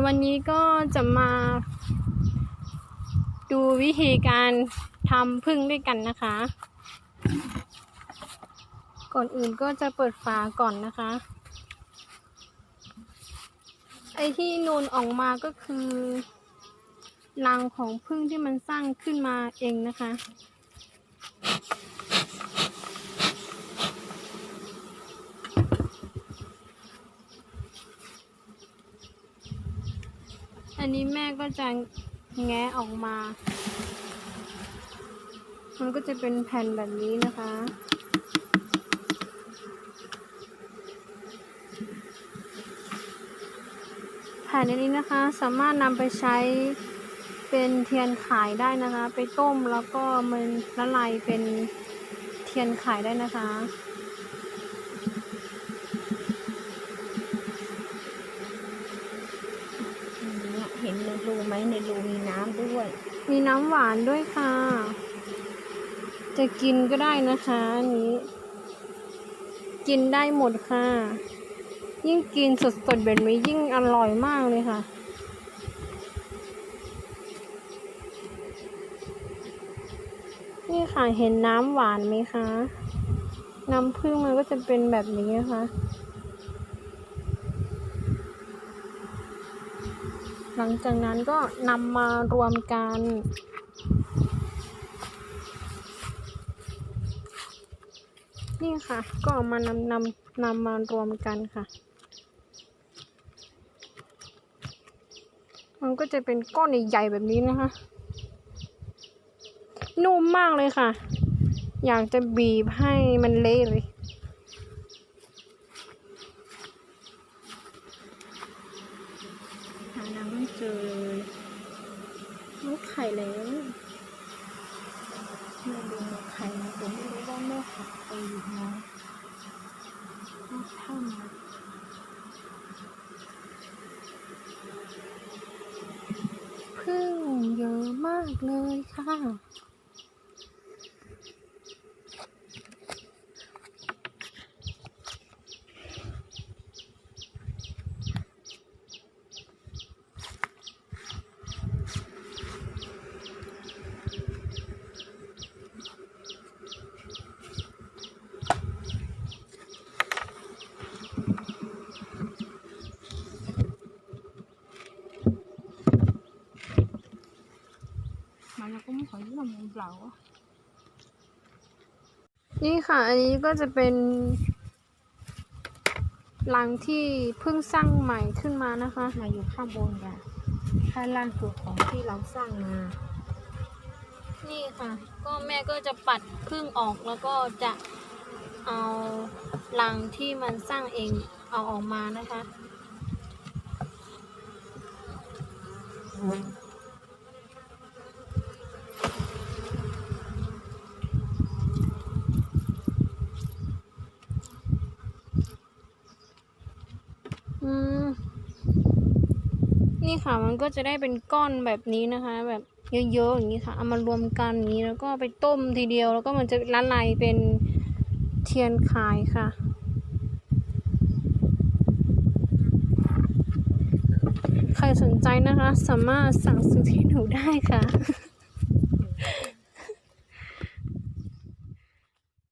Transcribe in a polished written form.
วันนี้ก็จะมาดูวิธีการทำผึ้งด้วยกันนะคะ ก่อนอื่นก็จะเปิดฝาก่อนนะคะ ไอ้ที่นูนออกมาก็คือรังของผึ้งที่มันสร้างขึ้นมาเองนะคะอันนี้แม่ก็จะแงะออกมา มันก็จะเป็นแผ่นแบบนี้นะคะแผ่นนี้นะคะสามารถนำไปใช้เป็นเทียนขายได้นะคะไปต้มแล้วก็มันละลายเป็นเทียนขายได้นะคะเห็นในรูไหมในรูมีน้ำด้วยมีน้ำหวานด้วยค่ะจะกินก็ได้นะคะอันนี้กินได้หมดค่ะยิ่งกินสดๆแบบนี้ยิ่งอร่อยมากเลยค่ะนี่ค่ะเห็นน้ำหวานไหมคะน้ำผึ้งมันก็จะเป็นแบบนี้นะคะหลังจากนั้นก็นำมารวมกันนี่ค่ะก็เอามานำมารวมกันค่ะมันก็จะเป็นก้อนใหญ่ๆแบบนี้นะคะนุ่มมากเลยค่ะอยากจะบีบให้มันเละเลยหาน้ำไม่เจอเลยลูกไข่แล้วแม่ดูไข่นะผมไม่รู้ว่าแม่ขับไปอยู่ไหนถ้ามาผึ้งเยอะมากเลยค่ะแล้วก็ไม่ขอยืมเปล่านี่ค่ะอันนี้ก็จะเป็นรังที่เพิ่งสร้างใหม่ขึ้นมานะคะมาอยู่ข้างบนค่ะข้างล่างคือของที่เราสร้างมานี่ค่ะก็แม่ก็จะปัดผึ้งออกแล้วก็จะเอารังที่มันสร้างเองเอาออกมานะคะนี่ค่ะมันก็จะได้เป็นก้อนแบบนี้นะคะแบบเยอะๆอย่างนี้ค่ะเอามารวมกันอย่างนี้แล้วก็ไปต้มทีเดียวแล้วก็มันจะละลายเป็นเทียนขายค่ะใครสนใจนะคะสามารถสั่งซื้อที่หนูได้ค่ะ